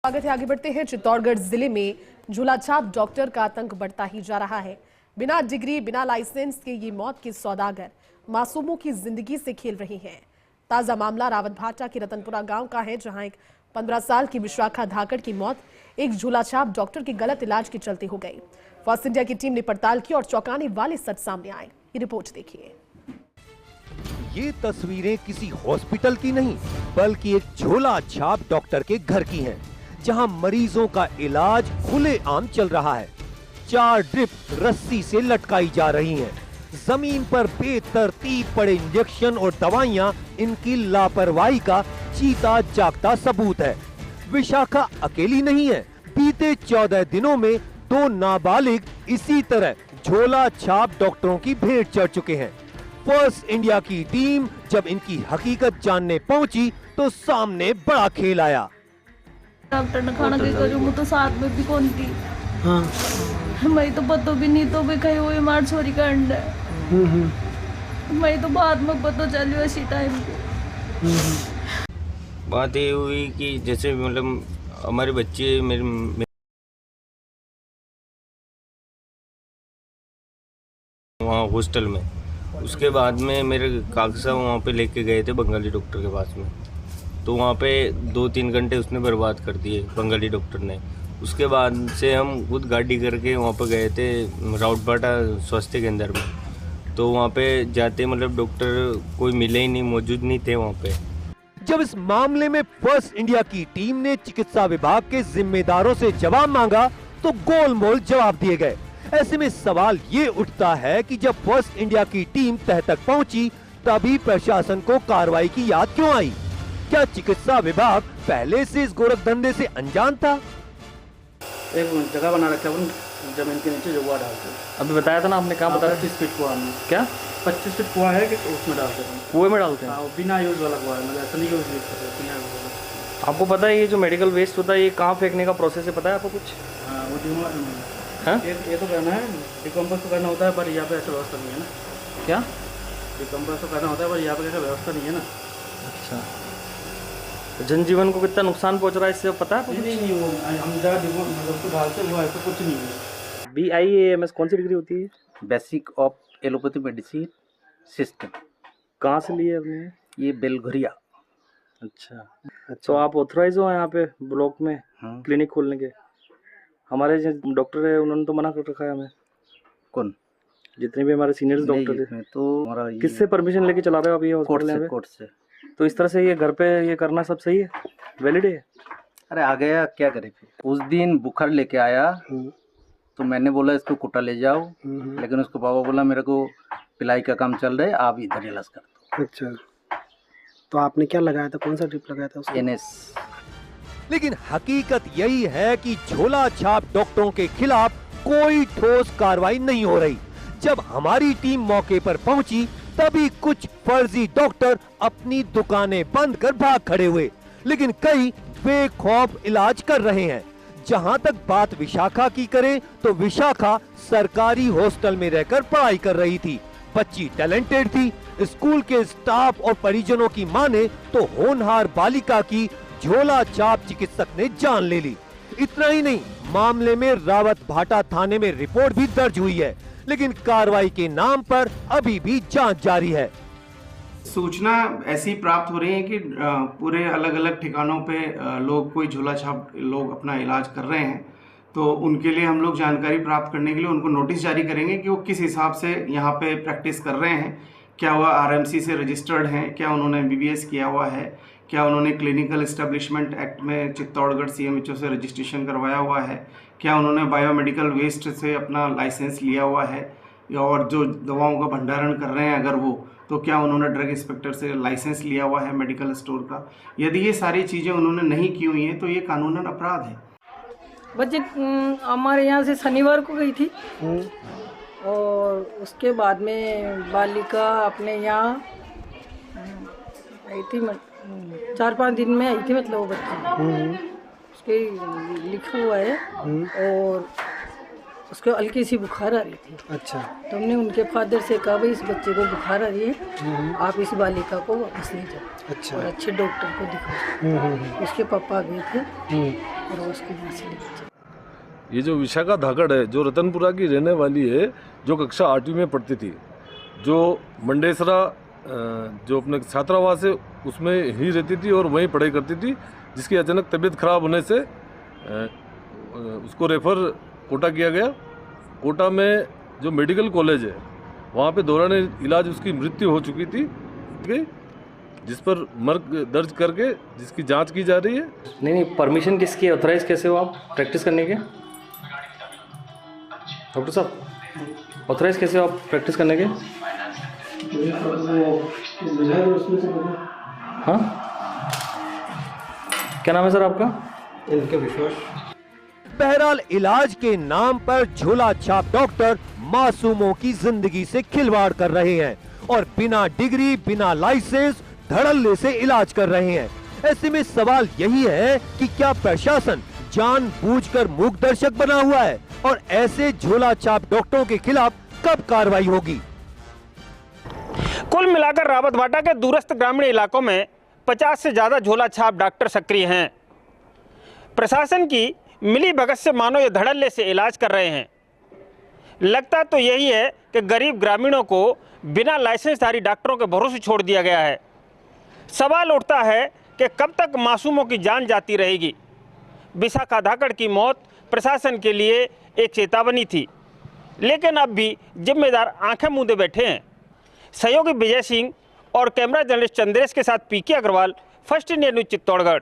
स्वागत है। आगे बढ़ते हैं। चित्तौड़गढ़ जिले में झूलाछाप डॉक्टर का आतंक बढ़ता ही जा रहा है। बिना डिग्री बिना लाइसेंस के ये मौत के सौदागर मासूमों की जिंदगी से खेल रही हैं। ताजा मामला रावतभाटा के रतनपुरा गांव का है, जहां एक 15 साल की विशाखा धाकड़ की मौत एक झूलाछाप डॉक्टर के गलत इलाज के चलते हो गई। फर्स्ट इंडिया की टीम ने पड़ताल की और चौंकाने वाले सच सामने आए। ये रिपोर्ट देखिए। ये तस्वीरें किसी हॉस्पिटल की नहीं बल्कि एक झोला छाप डॉक्टर के घर की हैं, जहां मरीजों का इलाज खुलेआम चल रहा है। 4 ड्रिप रस्सी से लटकाई जा रही हैं। जमीन पर बेतरतीब पड़े इंजेक्शन और दवाइयां इनकी लापरवाही का जीता जागता सबूत है। विशाखा अकेली नहीं है। बीते 14 दिनों में 2 नाबालिग इसी तरह झोला छाप डॉक्टरों की भेंट चढ़ चुके हैं। फर्स्ट इंडिया की टीम जब इनकी हकीकत जानने पहुंची तो सामने बड़ा खेल आया। डॉक्टर ने खाना के करूँ मैं तो साथ में भी कौन थी। हाँ। मैं तो पता भी नहीं तो भी कहीं हुई मार चोरी का अंडा। मैं तो बाद में पता चली इसी टाइम पे। बात ये हुई कि जैसे मतलब हमारे बच्चे मेरे वहाँ हॉस्टल में, उसके बाद में मेरे कागजा वहाँ पे लेके गए थे बंगाली डॉक्टर के पास में। तो वहाँ पे 2-3 घंटे उसने बर्बाद कर दिए बंगाली डॉक्टर ने। उसके बाद से हम खुद गाड़ी करके वहाँ पे गए थे रावतभाटा स्वास्थ्य केंद्र में। तो वहाँ पे जाते मतलब डॉक्टर कोई मिले ही नहीं, मौजूद नहीं थे वहाँ पे। जब इस मामले में फर्स्ट इंडिया की टीम ने चिकित्सा विभाग के जिम्मेदारों से जवाब मांगा तो गोलमोल जवाब दिए गए। ऐसे में सवाल ये उठता है कि जब फर्स्ट इंडिया की टीम तह तक पहुंची तभी प्रशासन को कार्रवाई की याद क्यों आई? क्या चिकित्सा विभाग पहले से इस गोरख धंधे से अनजान था? एक जगह बना रखा है जमीन के नीचे जो कुआं डालते हैं। अभी बताया था ना आपने, कहाँ बताया? 25 फीट कुआं में। क्या 25 फीट कुआं है कि उसमें डालते हैं? कुएं में डालते हैं? हाँ, बिना यूज वाला कुआं है, मतलब ऐसा नहीं यूज करते, बिना यूज वाला। आपको पता है ये जो मेडिकल वेस्ट होता है ये कहाँ फेंकने का प्रोसेस है, पता है आपको कुछ? हाँ, वो डिमोल हाँ? ये तो करना है, डिकम्पोज तो करना होता है, पर यहाँ पे ऐसा व्यवस्था नहीं है ना। क्या डिकम्पोज तो करना होता है, पर यहाँ पे ऐसा व्यवस्था नहीं है ना। अच्छा, जनजीवन को कितना नुकसान पहुंच रहा है इससे पता है आपको? नहीं, वो हम जहाँ मतलब उसको डालते हैं वो ऐसा कुछ नहीं है। BIAMS कौन सी डिग्री होती है? Basic of allopathy medicine system. कहाँ से लिए आपने? ये बेलघरिया। अच्छा, तो आप ऑथराइज हो यहाँ पे ब्लॉक में क्लिनिक खोलने के? हमारे जो डॉक्टर है उन्होंने तो मना कर रखा है हमें। कौन? जितने भी हमारे सीनियर्स डॉक्टर थे। तो हमारा किससे परमिशन लेके चला रहे हो आप ये हॉस्पिटल? कोर्ट से। तो इस तरह से ये घर पे ये करना सब सही है, वैलिड है? अरे आ गया, क्या करे फिर। उस दिन बुखार लेके आया तो मैंने बोला इसको कोटा ले जाओ, लेकिन उसको पापा बोला मेरे को पिलाई का काम चल रहा है, आप इधर इलाज कर दो। अच्छा, तो आपने क्या लगाया था, कौन सा ड्रिप लगाया था उसको? NS। लेकिन हकीकत यही है कि झोला छाप डॉक्टरों के खिलाफ कोई ठोस कार्रवाई नहीं हो रही। जब हमारी टीम मौके पर पहुंची तभी कुछ फर्जी डॉक्टर अपनी दुकानें बंद कर भाग खड़े हुए, लेकिन कई बेखौफ इलाज कर रहे हैं। जहां तक बात विशाखा की करें तो विशाखा सरकारी हॉस्टल में रहकर पढ़ाई कर रही थी। बच्ची टैलेंटेड थी। स्कूल के स्टाफ और परिजनों की माने तो होनहार बालिका की झोला छाप चिकित्सक ने जान ले ली। इतना ही नहीं, मामले में रावतभाटा थाने में रिपोर्ट भी दर्ज हुई है, लेकिन कार्रवाई के नाम पर अभी भी जांच जारी है। सूचना ऐसी प्राप्त हो रही है कि पूरे अलग अलग ठिकानों पे लोग कोई झोला छाप लोग अपना इलाज कर रहे हैं। तो उनके लिए हम लोग जानकारी प्राप्त करने के लिए उनको नोटिस जारी करेंगे कि वो किस हिसाब से यहाँ पे प्रैक्टिस कर रहे हैं। क्या वह RMC से रजिस्टर्ड हैं, क्या उन्होंने MBBS किया हुआ है, क्या उन्होंने क्लिनिकल इस्टेब्लिशमेंट एक्ट में चित्तौड़गढ़ CMHO से रजिस्ट्रेशन करवाया हुआ है, क्या उन्होंने बायोमेडिकल वेस्ट से अपना लाइसेंस लिया हुआ है, और जो दवाओं का भंडारण कर रहे हैं अगर वो, तो क्या उन्होंने ड्रग इंस्पेक्टर से लाइसेंस लिया हुआ है मेडिकल स्टोर का। यदि ये सारी चीज़ें उन्होंने नहीं की हुई हैं तो ये कानूनन अपराध है। बच्चे हमारे यहाँ से शनिवार को गई थी और उसके बाद में बालिका अपने यहाँ आई थी, 4-5 दिन में आई थी, मतलब वो बच्ची उसके लिखा हुआ है। और उसको हल्की सी बुखार आ रही थी। अच्छा। तो हमने उनके फादर से कहा भाई इस बच्चे को बुखार आ रही है, आप इस बालिका को वापस ले जाओ अच्छा। और अच्छे डॉक्टर को दिखाओ। उसके पापा गए थे और वो उसको यहाँ से लेके चले। ये जो विशाखा धाकड़ है, जो रतनपुरा की रहने वाली है, जो कक्षा 8वीं में पढ़ती थी, जो मंडेसरा जो अपने छात्रावास है उसमें ही रहती थी और वहीं पढ़ाई करती थी, जिसकी अचानक तबीयत खराब होने से उसको रेफर कोटा किया गया। कोटा में जो मेडिकल कॉलेज है वहाँ पे दौरान इलाज उसकी मृत्यु हो चुकी थी, जिस पर मर्ग दर्ज करके जिसकी जांच की जा रही है। नहीं, परमिशन किसकी, ऑथराइज कैसे हो आप प्रैक्टिस करने के? डॉक्टर साहब ऑथराइज कैसे हो आप प्रैक्टिस करने के? हाँ, क्या नाम है सर आपका? इनके विश्वास। बहरहाल इलाज के नाम पर झोला छाप डॉक्टर मासूमों की जिंदगी से खिलवाड़ कर रहे हैं और बिना डिग्री बिना लाइसेंस धड़ल्ले से इलाज कर रहे हैं। ऐसे में सवाल यही है कि क्या प्रशासन जानबूझकर मूक दर्शक बना हुआ है और ऐसे झोला छाप डॉक्टरों के खिलाफ कब कार्रवाई होगी? कुल मिलाकर रावतभाटा के दूरस्थ ग्रामीण इलाकों में 50 से ज्यादा झोला छाप डॉक्टर सक्रिय हैं। प्रशासन की मिली भगत से मानो ये धड़ल्ले से इलाज कर रहे हैं। लगता तो यही है कि गरीब ग्रामीणों को बिना लाइसेंसधारी डॉक्टरों के भरोसे छोड़ दिया गया है। सवाल उठता है कि कब तक मासूमों की जान जाती रहेगी। विशाखा धाकड़ की मौत प्रशासन के लिए एक चेतावनी थी, लेकिन अब भी जिम्मेदार आंखें मूंदे बैठे हैं। सहयोगी विजय सिंह और कैमरा जर्नलिस्ट चंद्रेश के साथ PK Agarwal, first India news Chittorgarh.